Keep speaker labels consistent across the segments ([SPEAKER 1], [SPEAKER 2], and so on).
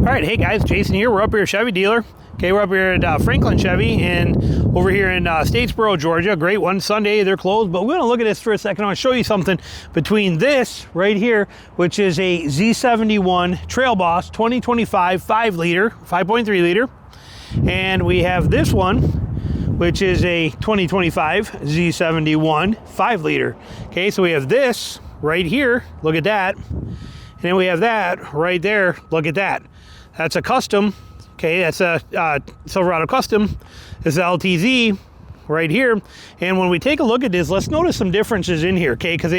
[SPEAKER 1] All right, hey guys, Jason here. We're up here at Chevy dealer. Okay, we're up here at Franklin Chevy and over here in Statesboro, Georgia. Great one. Sunday, they're closed, but we're gonna look at this for a second. I wanna show you something between this right here, which is a Z71 Trail Boss 2025 5.3 liter. And we have this one, which is a 2025 Z71 5 liter. Okay, so we have this right here. Look at that. And then we have that right there. Look at that. That's a custom. Okay, that's a Silverado custom. This is LTZ right here. And when we take a look at this, let's notice some differences in here, okay? Because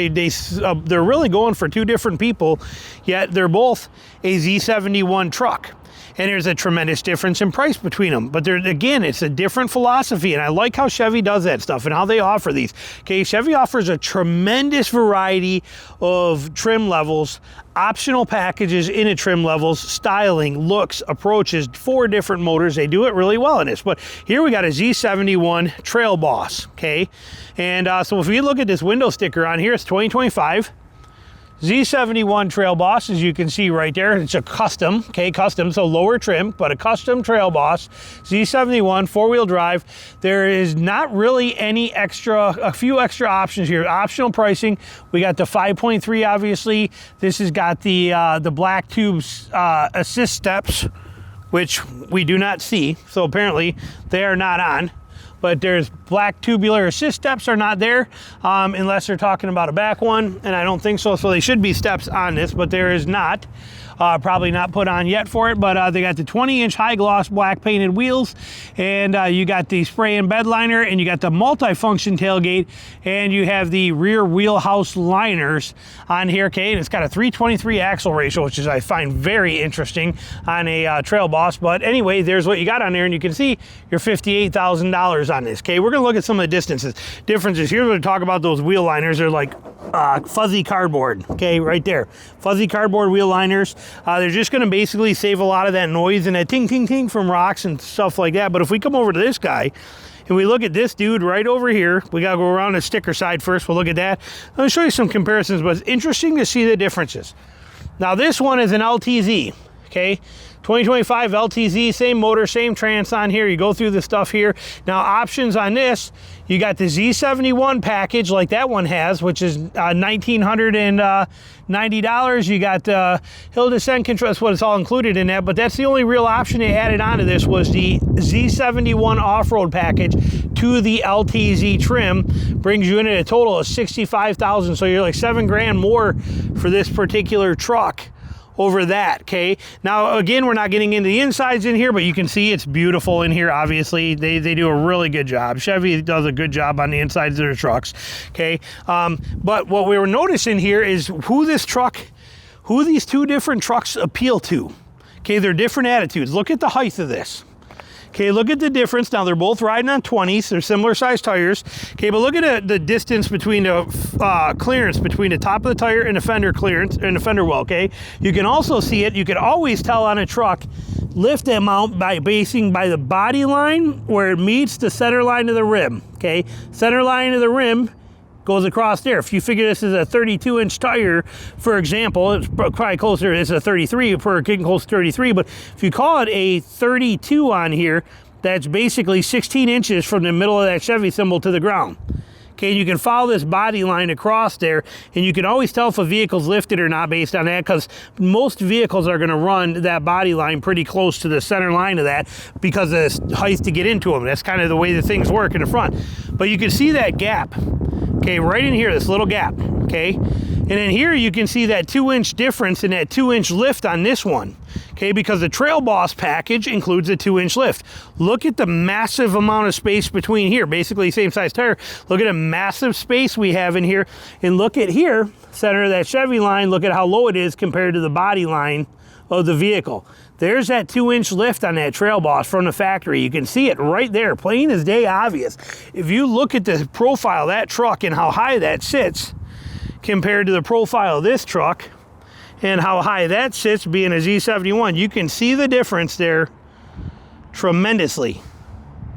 [SPEAKER 1] they're really going for two different people, yet they're both a Z71 truck. And there's a tremendous difference in price between them. But again, it's a different philosophy. And I like how Chevy does that stuff and how they offer these. Okay, Chevy offers a tremendous variety of trim levels, optional packages in a trim levels, styling, looks, approaches, 4 different motors. They do it really well in this. But here we got a Z71 Trail Boss, okay? And so if we look at this window sticker on here, it's 2025. Z71 Trail Boss, as you can see right there, it's a custom, okay, custom, so lower trim, but a custom Trail Boss, Z71, 4-wheel drive. There is not really any extra, a few extra options here. Optional pricing, we got the 5.3, obviously. This has got the black tubes assist steps, which we do not see, so apparently they are not on. But there's black tubular assist steps are not there unless they're talking about a back one, and I don't think so. So they should be steps on this, but there is not. Probably not put on yet for it, but they got the 20-inch high gloss black painted wheels, and you got the spray and bed liner, and you got the multi-function tailgate, and you have the rear wheelhouse liners on here, okay? And it's got a 323 axle ratio, which is I find very interesting on a Trail Boss. But anyway, there's what you got on there, and you can see your $58,000 on this, okay? We're gonna look at some of the differences. Here's what we talk about those wheel liners. They're like fuzzy cardboard, okay, right there. Fuzzy cardboard wheel liners. They're just going to basically save a lot of that noise and that ting, ting, ting from rocks and stuff like that. But if we come over to this guy and we look at this dude right over here, we got to go around the sticker side first. We'll look at that. I'm going to show you some comparisons, but it's interesting to see the differences. Now, this one is an LTZ, okay? 2025 LTZ, same motor, same trans on here. You go through the stuff here. Now, options on this, you got the Z71 package like that one has, which is $1,990. You got hill descent control. That's what it's all included in that, but that's the only real option they added onto this was the Z71 off-road package to the LTZ trim. Brings you in at a total of $65,000. So you're like $7 grand more for this particular truck over that, okay? Now, again, we're not getting into the insides in here, but you can see it's beautiful in here, obviously. They do a really good job. Chevy does a good job on the insides of their trucks, okay? But what we were noticing here is who these two different trucks appeal to, okay? They're different attitudes. Look at the height of this. Okay, look at the difference. Now, they're both riding on 20s. They're similar size tires. Okay, but look at the distance between the clearance between the top of the tire and the fender clearance and the fender well, okay? You can also see it. You can always tell on a truck lift amount by basing by the body line where it meets the center line of the rim, okay? Center line of the rim goes across there. If you figure this is a 32-inch tire, for example, it's probably closer, it's a 33, for getting close to 33, but if you call it a 32 on here, that's basically 16 inches from the middle of that Chevy symbol to the ground. Okay, and you can follow this body line across there, and you can always tell if a vehicle's lifted or not based on that, because most vehicles are going to run that body line pretty close to the center line of that because of the height to get into them. That's kind of the way that things work in the front. But you can see that gap. Okay, right in here, this little gap, okay? And in here, you can see that 2-inch difference in that 2-inch lift on this one, okay? Because the Trail Boss package includes a 2-inch lift. Look at the massive amount of space between here, basically same size tire. Look at the massive space we have in here. And look at here, center of that Chevy line, look at how low it is compared to the body line of the vehicle. There's that 2-inch lift on that Trail Boss from the factory. You can see it right there, plain as day obvious. If you look at the profile of that truck and how high that sits compared to the profile of this truck and how high that sits being a Z71, you can see the difference there tremendously,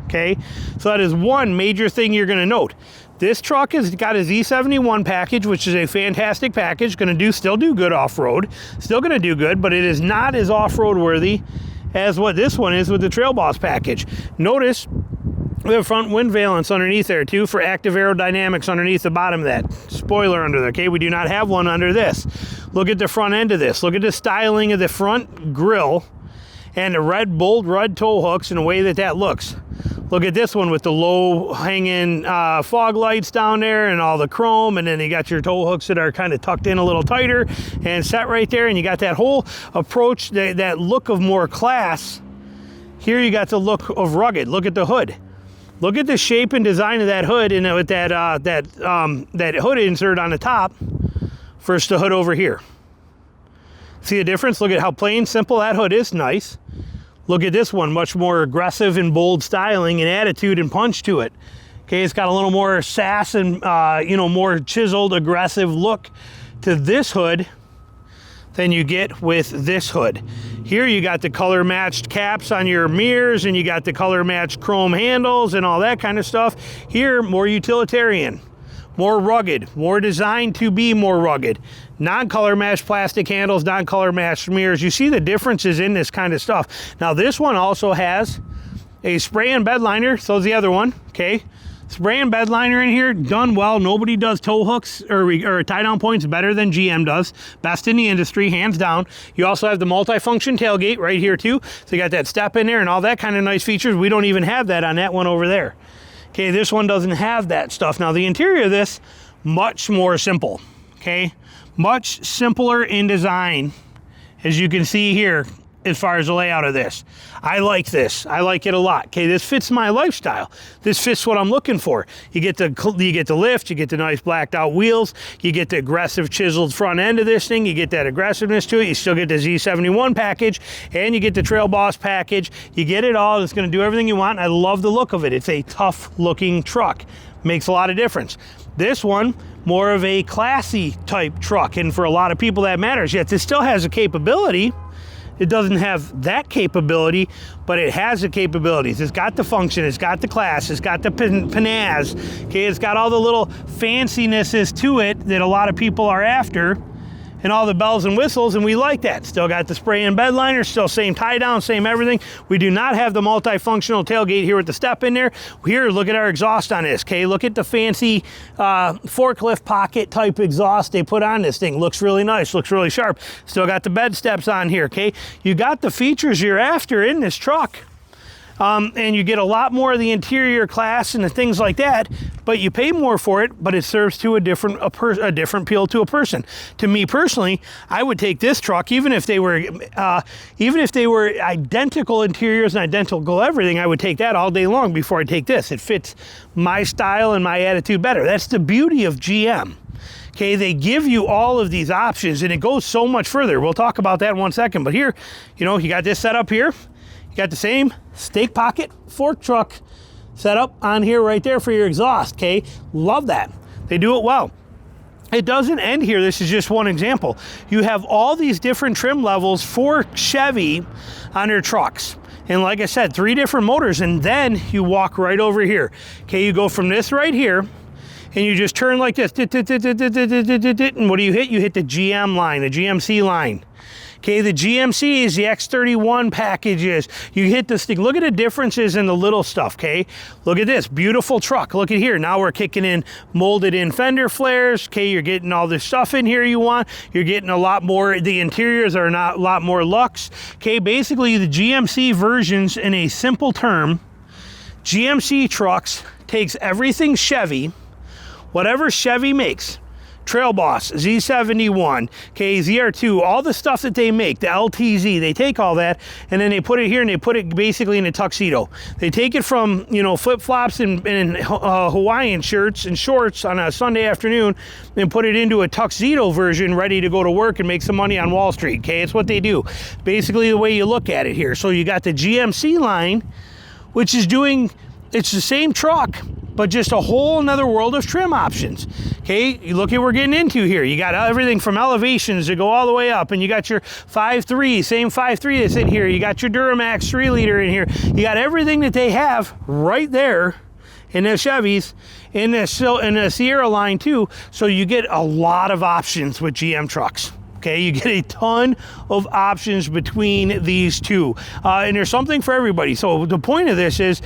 [SPEAKER 1] okay? So that is one major thing you're gonna note. This truck has got a Z71 package, which is a fantastic package. Going to still do good off-road. Still going to do good, but it is not as off-road worthy as what this one is with the Trail Boss package. Notice we have front wind valence underneath there too for active aerodynamics underneath the bottom of that. Spoiler under there, okay? We do not have one under this. Look at the front end of this. Look at the styling of the front grille and the bold red tow hooks and the way that looks. Look at this one with the low hanging fog lights down there and all the chrome, and then you got your tow hooks that are kind of tucked in a little tighter and set right there, and you got that whole approach, that look of more class. Here you got the look of rugged. Look at the hood. Look at the shape and design of that hood, and with that hood insert on the top versus the hood over here. See the difference? Look at how plain, simple that hood is. Nice. Look at this one, much more aggressive and bold styling and attitude and punch to it. Okay, it's got a little more sass and more chiseled, aggressive look to this hood than you get with this hood. Here you got the color matched caps on your mirrors, and you got the color matched chrome handles and all that kind of stuff. Here, more utilitarian, more rugged, more designed to be more rugged. Non-color matched plastic handles, non-color matched mirrors. You see the differences in this kind of stuff. Now this one also has a spray and bed liner, so is the other one, okay? Spray and bed liner in here, done well. Nobody does tow hooks or tie down points better than GM does. Best in the industry, hands down. You also have the multi-function tailgate right here too. So you got that step in there and all that kind of nice features. We don't even have that on that one over there. Okay, this one doesn't have that stuff. Now the interior of this, much more simple, okay? Much simpler in design, as you can see here, as far as the layout of this. I like this. I like it a lot. Okay, this fits my lifestyle. This fits what I'm looking for. You get the lift, you get the nice blacked out wheels, you get the aggressive chiseled front end of this thing, you get that aggressiveness to it, you still get the Z71 package, and you get the Trail Boss package. You get it all. It's going to do everything you want. I love the look of it. It's a tough looking truck. Makes a lot of difference. This one, more of a classy type truck, and for a lot of people that matters. Yet this still has a capability. It doesn't have that capability, but it has the capabilities. It's got the function, it's got the class, it's got the pizzazz, okay? It's got all the little fancinesses to it that a lot of people are after, and all the bells and whistles, and we like that. Still got the spray and bed liner, still same tie down, same everything. We do not have the multifunctional tailgate here with the step in there. Here, look at our exhaust on this, okay? Look at the fancy forklift pocket type exhaust they put on this thing. Looks really nice, looks really sharp. Still got the bed steps on here, okay? You got the features you're after in this truck. And you get a lot more of the interior class and the things like that, but you pay more for it, but it serves to a different appeal to a person. To me personally, I would take this truck, even if they were identical interiors and identical everything, I would take that all day long before I take this. It fits my style and my attitude better. That's the beauty of GM. Okay, they give you all of these options, and it goes so much further. We'll talk about that in 1 second, but here, you got this set up here. You got the same stake pocket fork truck set up on here right there for your exhaust, okay? Love that. They do it well. It doesn't end here. This is just one example. You have all these different trim levels for Chevy on your trucks. And like I said, 3 different motors, and then you walk right over here. Okay, you go from this right here, and you just turn like this. And what do you hit? You hit the GM line, the GMC line. Okay, the GMC is the X31 packages. You hit this thing. Look at the differences in the little stuff, okay? Look at this, beautiful truck. Look at here. Now we're kicking in molded in fender flares. Okay, you're getting all this stuff in here you want. You're getting a lot more, the interiors are not a lot more luxe. Okay, basically the GMC versions, in a simple term, GMC trucks takes everything Chevy, whatever Chevy makes, Trail Boss, Z71, okay, ZR2, all the stuff that they make, the LTZ, they take all that and then they put it here and they put it basically in a tuxedo. They take it from, flip-flops and Hawaiian shirts and shorts on a Sunday afternoon and put it into a tuxedo version ready to go to work and make some money on Wall Street, okay? It's what they do. Basically the way you look at it here. So you got the GMC line, which is it's the same truck, but just a whole nother world of trim options. Okay, you look at what we're getting into here. You got everything from elevations to go all the way up, and you got your 5.3, same 5.3 that's in here. You got your Duramax 3-liter in here. You got everything that they have right there in the Chevys, in the Sierra line too. So you get a lot of options with GM trucks. Okay, you get a ton of options between these two. And there's something for everybody. So the point of this is,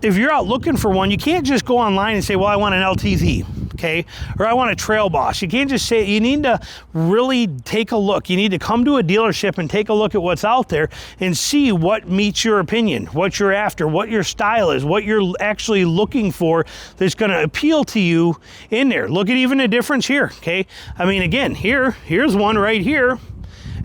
[SPEAKER 1] if you're out looking for one, you can't just go online and say, well, I want an LTZ, okay? Or I want a Trail Boss. You can't just say it. You need to really take a look. You need to come to a dealership and take a look at what's out there and see what meets your opinion, what you're after, what your style is, what you're actually looking for that's going to appeal to you in there. Look at even the difference here, okay? I mean, again, here's one right here.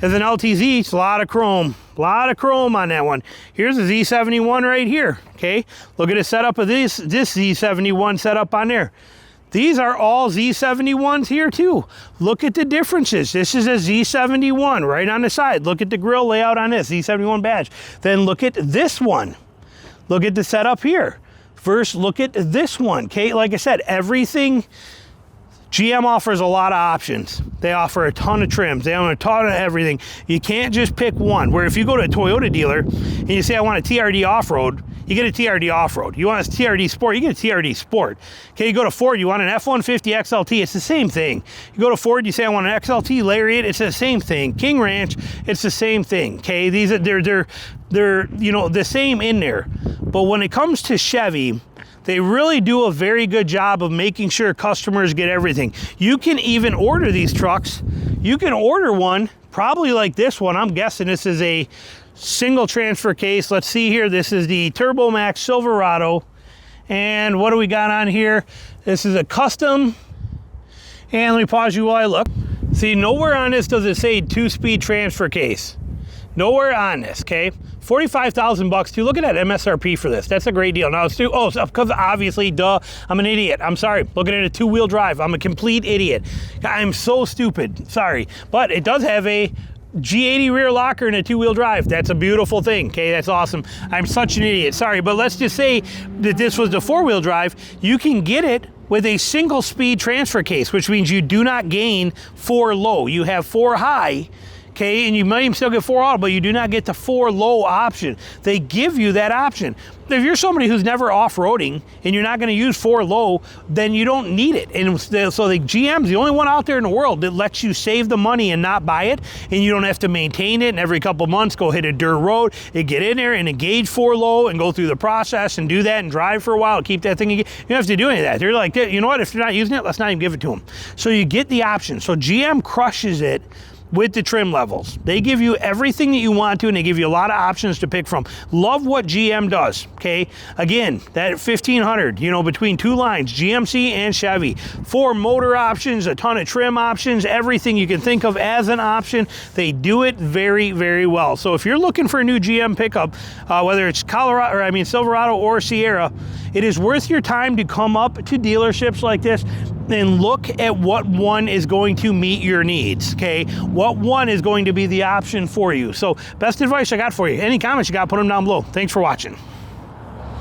[SPEAKER 1] As an LTZ, it's a lot of chrome on that one. Here's a Z71 right here, okay? Look at the setup of this Z71 setup on there. These are all Z71s here too. Look at the differences. This is a Z71 right on the side. Look at the grill layout on this, Z71 badge. Then look at this one. Look at the setup here. First, look at this one, okay? Like I said, everything, GM offers a lot of options. They offer a ton of trims. They offer a ton of everything. You can't just pick one. Where if you go to a Toyota dealer and you say, I want a TRD off-road, you get a TRD off-road. You want a TRD Sport, you get a TRD Sport. Okay, you go to Ford, you want an F-150 XLT, it's the same thing. You go to Ford, you say, I want an XLT Lariat, it's the same thing. King Ranch, it's the same thing. Okay, these are, they're you know, the same in there. But when it comes to Chevy, they really do a very good job of making sure customers get everything. You can even order these trucks. You can order one, probably like this one. I'm guessing this is a single transfer case. Let's see here. This is the Turbo Max Silverado. And what do we got on here? This is a custom. And let me pause you while I look. See, nowhere on this does it say 2-speed transfer case. Nowhere on this, okay? $45,000 too. Look at that MSRP for this. That's a great deal. Now it's too, oh, because obviously, duh, I'm an idiot. I'm sorry. Looking at a 2-wheel drive. I'm a complete idiot. I'm so stupid. Sorry. But it does have a G80 rear locker and a 2-wheel drive. That's a beautiful thing. Okay, that's awesome. I'm such an idiot. Sorry, but let's just say that this was the 4-wheel drive. You can get it with a single speed transfer case, which means you do not gain 4 low. You have 4 high. Okay, and you might even still get 4 auto, but you do not get the 4 low option. They give you that option. If you're somebody who's never off-roading and you're not going to use 4 low, then you don't need it. And so the GM's the only one out there in the world that lets you save the money and not buy it, and you don't have to maintain it, and every couple months go hit a dirt road and get in there and engage 4 low and go through the process and do that and drive for a while, keep that thing. You don't have to do any of that. They're like, you know what, if they're not using it, let's not even give it to them. So you get the option. So GM crushes it with the trim levels. They give you everything that you want to, and they give you a lot of options to pick from. Love what GM does, okay? Again, that 1500, you know, between 2 lines, GMC and Chevy. 4 motor options, a ton of trim options, everything you can think of as an option. They do it very, very well. So if you're looking for a new GM pickup, whether it's Silverado or Sierra, it is worth your time to come up to dealerships like this and look at what one is going to meet your needs, okay? What one is going to be the option for you. So best advice I got for you. Any comments you got, put them down below. Thanks for watching.